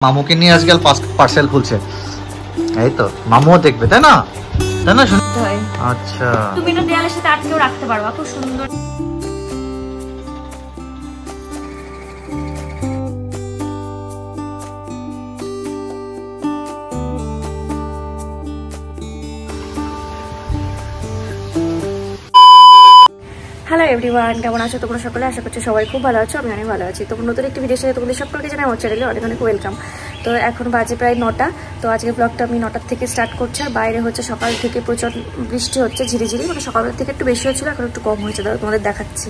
মামুকে নিয়ে আজকাল পার্সেল খুলছে, এই তো মামুও দেখবে, তাই না? তাই না? আচ্ছা, তুমি না দেয়ালের সাথে আটকেও রাখতে পারবা, খুব সুন্দর। হ্যালো এভরিওয়ান, কেমন আছো তোমরা সকলে? আশা করছি সবাই খুব ভালো আছো, আমি অনেক ভালো আছি। তো নতুন একটি ভিডিওর সাথে তোমাদের সকলকে জানাই আমার চ্যানেলে অনেক অনেক ওয়েলকাম। তো এখন বাজে প্রায় 9টা। তো আজকে ব্লগটা আমি 9টার থেকে স্টার্ট করছি। আর বাইরে হচ্ছে সকাল থেকে প্রচুর বৃষ্টি হচ্ছে, ঝিরিঝিরি, মানে সকালের থেকে একটু বেশি হচ্ছিলো, এখন একটু কম হয়েছে। দাঁড়াও তোমাদের দেখাচ্ছি।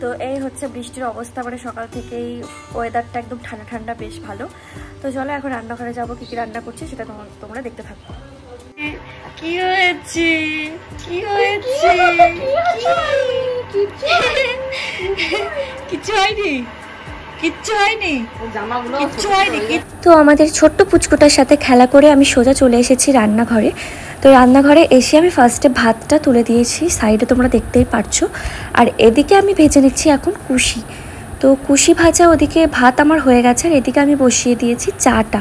তো এই হচ্ছে বৃষ্টির অবস্থা, মানে সকাল থেকেই ওয়েদারটা একদম ঠান্ডা ঠান্ডা, বেশ ভালো। তো চলো এখন রান্নাঘরে যাবো, কি কি রান্না করছি সেটা তোমরা দেখতে থাকো। কি হয়েছে, কি হয়েছে? কিছু হয়নি, কিচ্ছু হয়নি, কিচ্ছু হয়নি। তো আমাদের ছোট্ট পুচকুটার সাথে খেলা করে আমি সোজা চলে এসেছি রান্নাঘরে। তো রান্নাঘরে এসে আমি ফার্স্টে ভাতটা তুলে দিয়েছি, সাইডে তোমরা দেখতেই পারছো। আর এদিকে আমি ভেজে নিচ্ছি এখন কুশি। তো কুশি ভাজা, ওদিকে ভাত আমার হয়ে গেছে, আর এদিকে আমি বসিয়ে দিয়েছি চাটা।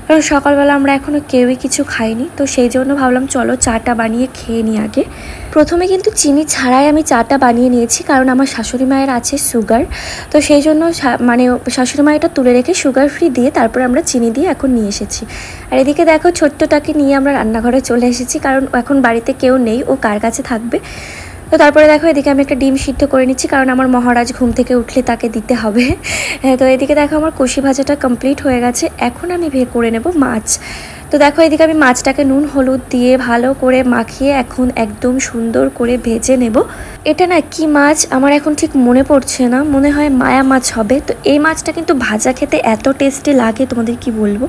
কারণ সকালবেলা আমরা এখনও কেউই কিছু খাইনি, তো সেই জন্য ভাবলাম চলো চাটা বানিয়ে খেয়ে নিই আগে। প্রথমে কিন্তু চিনি ছাড়াই আমি চাটা বানিয়ে নিয়েছি, কারণ আমার শাশুড়ি মায়ের আছে সুগার। তো সেই জন্য মানে শাশুড়ি মা এটা তুলে রেখে সুগার ফ্রি দিয়ে তারপর আমরা চিনি দিয়ে এখন নিয়ে এসেছি। আর এদিকে দেখো ছোট্টটাকে নিয়ে আমরা রান্নাঘরে চলে এসেছি, কারণ এখন বাড়িতে কেউ নেই, ও কার কাছে থাকবে। তো তারপরে দেখো এদিকে আমি একটা ডিম সিদ্ধ করে নিচ্ছি, কারণ আমার মহারাজ ঘুম থেকে উঠলে তাকে দিতে হবে। তো এদিকে দেখো আমার কষি ভাজাটা কমপ্লিট হয়ে গেছে, এখন আমি করে নেব মাছ। তো দেখো এদিকে আমি মাছটাকে নুন হলুদ দিয়ে ভালো করে মাখিয়ে এখন একদম সুন্দর করে ভেজে নেব। এটা না কি মাছ আমার এখন ঠিক মনে পড়ছে না, মনে হয় মায়া মাছ হবে। তো এই মাছটা কিন্তু ভাজা খেতে এত টেস্টি লাগে, তোমাদের কি বলবো।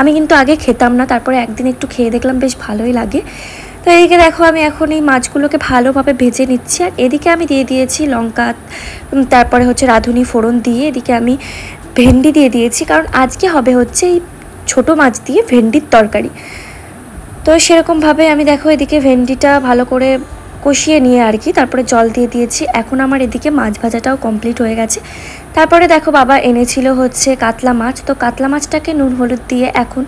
আমি কিন্তু আগে খেতাম না, তারপরে একদিন একটু খেয়ে দেখলাম বেশ ভালোই লাগে। তো এদিকে দেখো আমি এখন এই মাছগুলোকে ভালোভাবে ভেজে নিচ্ছি। আর এদিকে আমি দিয়ে দিয়েছি লঙ্কা, তারপরে হচ্ছে রাঁধুনি ফোড়ন দিয়ে এদিকে আমি ভেন্ডি দিয়ে দিয়েছি, কারণ আজকে হবে হচ্ছে এই ছোটো মাছ দিয়ে ভেন্ডির তরকারি। তো সেরকমভাবে আমি দেখো এদিকে ভেন্ডিটা ভালো করে কষিয়ে নিয়ে আর কি তারপরে জল দিয়ে দিয়েছি। এখন আমার এদিকে মাছ ভাজাটাও কমপ্লিট হয়ে গেছে। তারপরে দেখো বাবা এনেছিল হচ্ছে কাতলা মাছ। তো কাতলা মাছটাকে নুন হলুদ দিয়ে এখন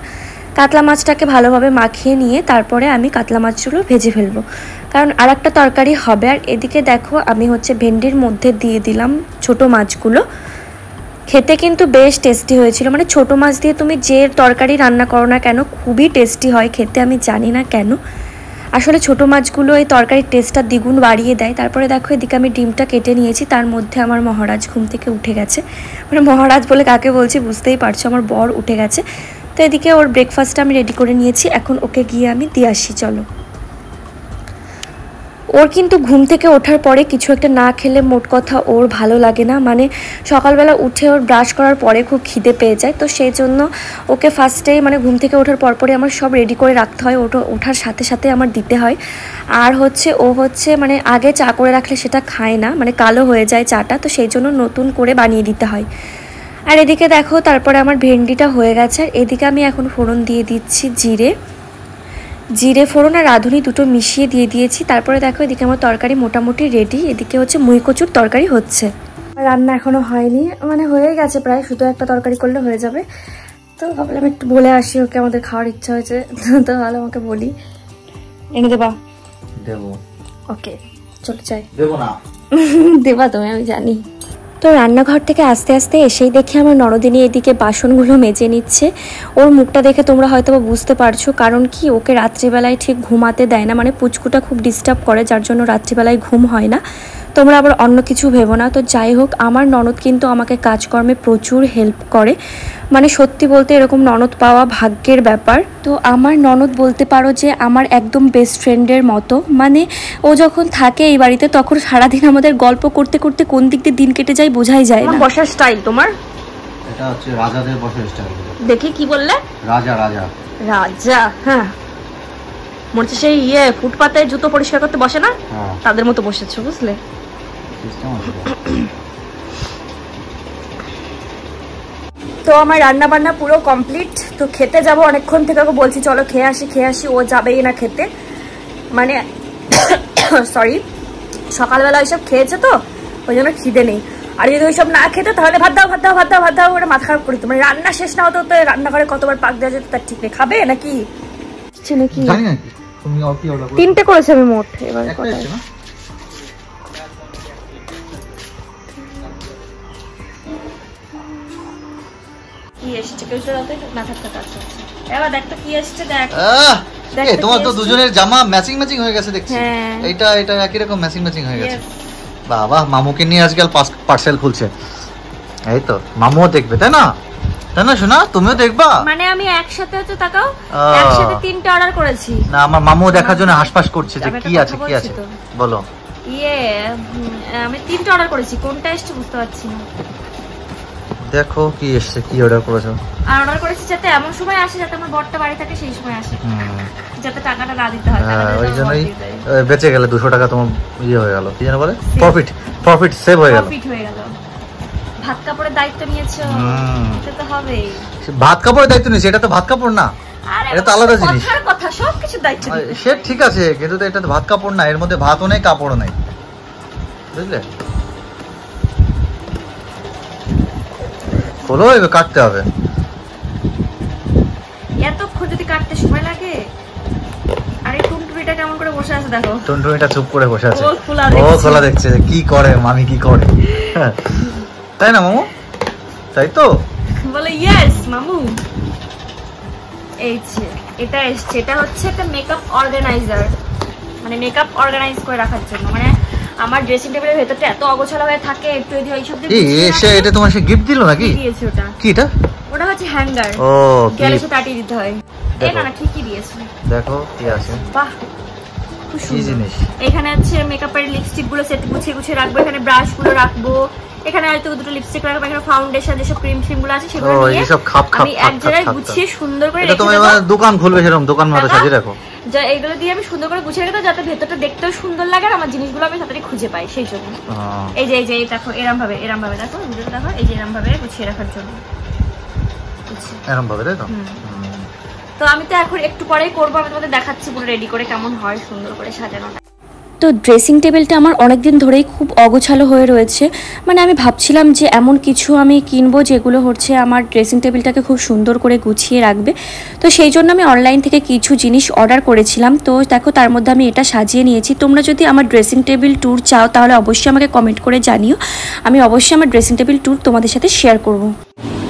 কাতলা মাছটাকে ভালোভাবে মাখিয়ে নিয়ে তারপরে আমি কাতলা মাছগুলো ভেজে ফেলবো, কারণ আর একটা তরকারি হবে। আর এদিকে দেখো আমি হচ্ছে ভেন্ডির মধ্যে দিয়ে দিলাম ছোটো মাছগুলো। খেতে কিন্তু বেশ টেস্টি হয়েছিল, মানে ছোটো মাছ দিয়ে তুমি যে তরকারি রান্না করো না কেন খুবই টেস্টি হয় খেতে, আমি জানি না কেন। আসলে ছোটো মাছগুলো এই তরকারির টেস্টটা দ্বিগুণ বাড়িয়ে দেয়। তারপরে দেখো এদিকে আমি ডিমটা কেটে নিয়েছি, তার মধ্যে আমার মহারাজ ঘুম থেকে উঠে গেছে। মানে মহারাজ বলে কাকে বলছি বুঝতেই পারছো, আমার বর উঠে গেছে। তো এদিকে ওর ব্রেকফাস্টটা আমি রেডি করে নিয়েছি, এখন ওকে গিয়ে আমি দিয়ে আসি। চলো। ওর কিন্তু ঘুম থেকে ওঠার পরে কিছু একটা না খেলে মোট কথা ওর ভালো লাগে না, মানে সকালবেলা উঠে ওর ব্রাশ করার পরে খুব খিদে পেয়ে যায়। তো সেই জন্য ওকে ফার্স্টেই মানে ঘুম থেকে ওঠার পরপরই আমার সব রেডি করে রাখতে হয়, ওঠার সাথে সাথে আমার দিতে হয়। আর হচ্ছে ও হচ্ছে মানে আগে চা করে রাখলে সেটা খায় না, মানে কালো হয়ে যায় চাটা, তো সেই জন্য নতুন করে বানিয়ে দিতে হয়। আর এদিকে দেখো তারপরে আমার ভেন্ডিটা হয়ে গেছে। আর এদিকে আমি এখন ফোড়ন দিয়ে দিচ্ছি জিরে ফোড়ন আর রাঁধুনি দুটো মিশিয়ে দিয়ে দিয়েছি। তারপরে দেখো এদিকে আমার তরকারি মোটামুটি রেডি। এদিকে হচ্ছে মুই কচুর তরকারি হচ্ছে, রান্না এখনো হয়নি, মানে হয়ে গেছে প্রায়, শুধু একটা তরকারি করলে হয়ে যাবে। তো ভাবলাম একটু বলে আসি ওকে, আমাদের খাওয়ার ইচ্ছা হয়েছে। তো ভালো আমাকে বলি এনে দেবা, দেবো। ওকে চলে যাই। দেবো না দেবা তুমি, আমি জানি। তো রান্নাঘর থেকে আস্তে আস্তে এসেই দেখি আমার ননদিনী এদিকে বাসনগুলো মেজে নিচ্ছে। ওর মুখটা দেখে তোমরা হয়তো বুঝতে পারছো, কারণ কি ওকে রাত্রিবেলায় ঠিক ঘুমাতে দেয় না, মানে পুচকুটা খুব ডিস্টার্ব করে, যার জন্য রাত্রিবেলায় ঘুম হয় না। তোমরা আবার অন্য কিছু ভেবো না। তো যাই হোক, আমার ননদ কিন্তু আমাকে কাজকর্মে প্রচুর হেল্প করে, মানে সত্যি বলতে এরকম ননদ পাওয়া ভাগ্যের ব্যাপার। তো আমার ননদ বলতে পারো যে আমার একদম বেস্ট ফ্রেন্ডের মতো, মানে ও যখন থাকে এই বাড়িতে তখন সারাদিন আমাদের গল্প করতে করতে কোন দিক দিয়ে দিন কেটে যায় বোঝাই যায় না। বসার স্টাইল তোমার, এটা হচ্ছে রাজাদের বসার স্টাইল। দেখি কি বললে? রাজা রাজা রাজা, হ্যাঁ মনে হচ্ছে সেই ফুটপাতে জুতো পরিষ্কার করতে বসে না, তাদের মতো বসেছো, বুঝলে? তো আমার রান্না বান্না পুরো কমপ্লিট। তো খেতে যাব অনেকক্ষণ থেকে, ওকে বলছি চলো খেয়ে আসি, ও যাবেই না খেতে, মানে সরি সকালবেলা ওইসব খেয়েছে তো ওই জন্য খিদে নেই। আর যদি ওইসব না খেতে তাহলে ভাত দাও ওটা মাথা খারাপ করি। মানে রান্না শেষ না হতো তো রান্নাঘরে কতবার পাক দেওয়া যেত তার ঠিক নেই। খাবে নাকি? তিনটে করেছে আমি মোট। এবার তোমার তো দুজনের জামা ম্যাচিং হয়ে গেছে দেখছি। এটা একই রকম ম্যাচিং হয়ে গেছে। বাবা, মামুকে নিয়ে আজকাল পার্সেল খুলছে। এই তো মামুও দেখবে, তাই না শোনা? তুমিও দেখবা? মানে আমি একসাথে হচ্ছে তাকাও, একসাথে তিনটে অর্ডার করেছি না। আমার মামুও দেখার জন্য হাসপাস করছে যে কি আছে বলো। আমি তিনটে অর্ডার করেছি, কোনটা এসছে বুঝতে পারছি না। দেখো কি এসছে, কি অর্ডার করেছো? আর অর্ডার করেছি যাতে এমন সময় আসে যাতে আমার বরটা বাড়ি থাকে, সেই সময় আসে, যাতে টাকাটা না দিতে হয়। ওই জন্যই বেঁচে গেলে 200 টাকা তোমার হয়ে গেল, কি যেন বলে, প্রফিট সেভ হয়ে গেল। ভাত কাপড়ের দায়িত্ব নিয়েছো, এটা তো হবেই। ভাত কাপড়ের দায়িত্ব নিয়েছি, এটা তো ভাত কাপড় না, এটা তো আলাদা জিনিস। কথা সবকিছু দায়িত্ব সে ঠিক আছে, কিন্তু এটা তো ভাত কাপড় না, এর মধ্যে ভাতও নেই কাপড়ও নেই, বুঝলে? খোলো, এবার কাটতে হবে। এতক্ষণ যদি কাটতে সময় লাগে। আরে টুনটুনিটা কেমন করে বসে আছে দেখো। টুনটুনিটা চুপ করে বসে আছে, ও খোলা দেখছে কি করে মামি কি করে, তাই না মামু? তাই তো বলে ইয়েস মামু। এই যে এটা এসছে, এটা হচ্ছে একটা মেকআপ অর্গানাইজার, মানে মেকআপ অর্গানাইজ করে রাখার জন্য। মানে আমার ড্রেসিং টেবিলের ভেতরটা এত অগোছালো হয়ে থাকে, একটু যদি এইসব এটা তোমার সে গিফট দিল নাকি? দিয়েছে ওটা। কি এটা? ওটা হচ্ছে হ্যাঙ্গার, ও গেলে সে তাড়িয়ে দিতে হয়। এই না ঠিকই দিয়েছে, দেখো কি আছে। বাহ, খুব সুন্দর। এখানে হচ্ছে মেকআপের লিপস্টিক গুলো সেট গুছিয়ে রাখবো, এখানে ব্রাশ গুলো রাখবো, এখানে হয়তো দুটো লিপস্টিক রাখবো, এখানে ফাউন্ডেশন যেসব ক্রিম গুলো আছে সেগুলো নিয়ে আমি এক জায়গায় গুছিয়ে সুন্দর করে রেখে দেব। তোমার দোকান খুলবে সেরকম দোকান মতো সাজিয়ে রাখো। যা এইগুলো দিয়ে আমি সুন্দর করে গুছিয়ে রেখে দেব, যাতে ভেতরটা দেখতেও সুন্দর লাগে আর আমার জিনিসগুলো আমি তাড়াতাড়ি খুঁজে পাই, সেই জন্য। এই যে দেখো এরকম ভাবে দেখো ভিডিওটা দেখো, এই যে এরকম ভাবে গুছিয়ে রাখার জন্য, এরকম ভাবে তাই তো। তো আমি তো এখন একটু পরেই করবো, আমি তোমাদের দেখাচ্ছি পুরো রেডি করে কেমন হয় সুন্দর করে সাজানোটা। তো ড্রেসিং টেবিলটা আমার অনেক দিন ধরেই খুব অগোছালো হয়ে রয়েছে। মানে আমি ভাবছিলাম যে এমন কিছু আমি কিনবো যেগুলো হচ্ছে আমার ড্রেসিং টেবিলটাকে খুব সুন্দর করে গুছিয়ে রাখবে। তো সেই জন্য আমি অনলাইন থেকে কিছু জিনিস অর্ডার করেছিলাম। তো দেখো তার মধ্যে আমি এটা সাজিয়ে নিয়েছি। তোমরা যদি আমার ড্রেসিং টেবিল ট্যুর চাও তাহলে অবশ্যই আমাকে কমেন্ট করে জানিও, আমি অবশ্যই আমার ড্রেসিং টেবিল ট্যুর তোমাদের সাথে শেয়ার করব।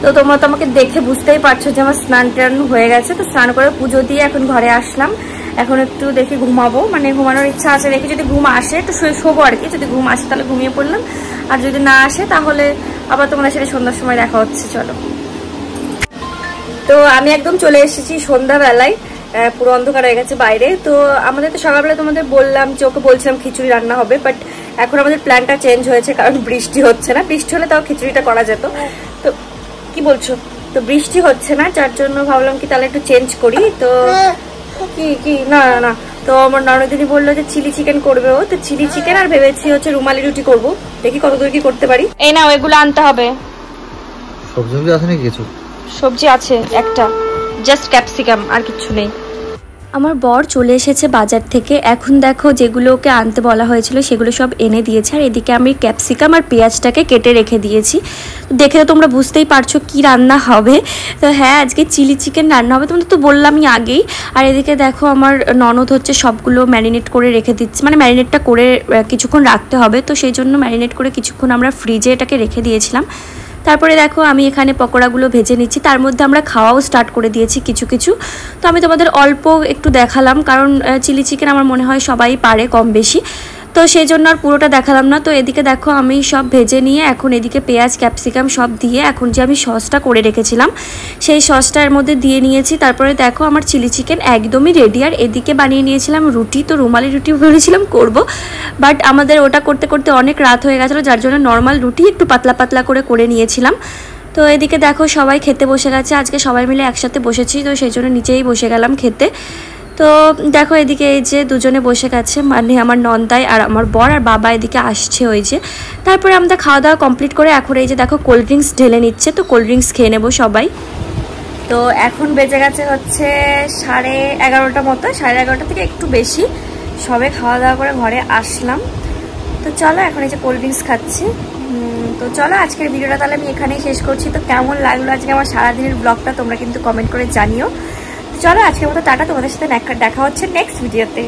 তো তোমরা তো আমাকে দেখে বুঝতেই পারছো যে আমার স্নান টান হয়ে গেছে। তো স্নান করে পুজো দিয়ে এখন ঘরে আসলাম। এখন একটু দেখি ঘুমাবো, মানে ঘুমানোর ইচ্ছা আছে, দেখি যদি ঘুম আসে একটু শোবো আর কি। যদি ঘুম আসে তাহলে ঘুমিয়ে পড়লাম, আর যদি না আসে তাহলে আবার তোমাদের সাথে সন্ধ্যার সময় দেখা হচ্ছে। চলো, তো আমি একদম চলে এসেছি সন্ধ্যাবেলায়, পুরো অন্ধকার হয়ে গেছে বাইরে। তো আমাদের তো সকালবেলা তোমাদের বললাম যে ওকে বলছিলাম খিচুড়ি রান্না হবে, বাট এখন আমাদের প্ল্যানটা চেঞ্জ হয়েছে, কারণ বৃষ্টি হচ্ছে না। বৃষ্টি হলে তাও খিচুড়িটা করা যেত, তো কি বলছো, তো বৃষ্টি হচ্ছে না, যার জন্য ভাবলাম কি তাহলে একটু চেঞ্জ করি। তো কি না তো আমার ননদিনী বললো যে চিলি চিকেন করবে ও, তো চিলি চিকেন আর ভেবেছি হচ্ছে রুমালি রুটি করবো, দেখি কতদূর কি করতে পারি। এই নাও, এগুলো আনতে হবে। সবজি আছে নাকি? কিছু সবজি আছে, একটা জাস্ট ক্যাপসিকাম, আর কিছু নেই। আমার বর চলে এসেছে বাজার থেকে। এখন দেখো যেগুলো ওকে আনতে বলা হয়েছিল সেগুলো সব এনে দিয়েছে, আর এদিকে আমি ক্যাপসিকাম আর পেঁয়াজটাকে কেটে রেখে দিয়েছি। দেখে তো তোমরা বুঝতেই পারছো কি রান্না হবে। তো হ্যাঁ, আজকে চিলি চিকেন রান্না হবে, তোমাদের তো বললামই আগেই। আর এদিকে দেখো আমার ননদ হচ্ছে সবগুলো ম্যারিনেট করে রেখে দিচ্ছে, মানে ম্যারিনেটটা করে কিছুক্ষণ রাখতে হবে, তো সেই জন্য ম্যারিনেট করে কিছুক্ষণ আমরা ফ্রিজে এটাকে রেখে দিয়েছিলাম। তারপরে দেখো আমি এখানে পকোড়াগুলো ভেজে নিচ্ছি, তার মধ্যে আমরা খাওয়াও স্টার্ট করে দিয়েছি কিছু কিছু। তো আমি তোমাদের অল্প একটু দেখালাম, কারণ চিলি চিকেন আমার মনে হয় সবাই পারে কম বেশি, তো সেই জন্য আর পুরোটা দেখালাম না। তো এদিকে দেখো আমি সব ভেজে নিয়ে এখন এদিকে পেঁয়াজ ক্যাপসিকাম সব দিয়ে এখন যে আমি সসটা করে রেখেছিলাম সেই সসটা এর মধ্যে দিয়ে নিয়েছি। তারপরে দেখো আমার চিলি চিকেন একদমই রেডি। আর এদিকে বানিয়ে নিয়েছিলাম রুটি, তো রুমালি রুটি ভেবেছিলাম করব, বাট আমাদের ওটা করতে করতে অনেক রাত হয়ে গেছিলো, যার জন্য নর্মাল রুটি একটু পাতলা পাতলা করে নিয়েছিলাম। তো এদিকে দেখো সবাই খেতে বসে গেছে, আজকে সবাই মিলে একসাথে বসেছি, তো সেই জন্য নিচেই বসে গেলাম খেতে। তো দেখো এদিকে এই যে দুজনে বসে গেছে, মানে আমার নন্দাই আর আমার বর আর বাবা এদিকে আসছে ওই যে। তারপরে আমরা খাওয়া দাওয়া কমপ্লিট করে এখন এই যে দেখো কোল্ড ড্রিঙ্কস ঢেলে নিচ্ছে, তো কোল্ড ড্রিঙ্কস খেয়ে নেবো সবাই। তো এখন বেজে গেছে হচ্ছে 11:30 মতো, 11:30 থেকে একটু বেশি, সবে খাওয়া দাওয়া করে ঘরে আসলাম। তো চলো এখন এই যে কোল্ড ড্রিঙ্কস খাচ্ছি। তো চলো আজকের ভিডিওটা তাহলে আমি এখানেই শেষ করছি। তো কেমন লাগলো আজকে আমার সারাদিনের ব্লগটা তোমরা কিন্তু কমেন্ট করে জানিও। চলো আজকের মতো টাটা, তোমাদের সাথে দেখা হচ্ছে নেক্সট ভিডিওতে।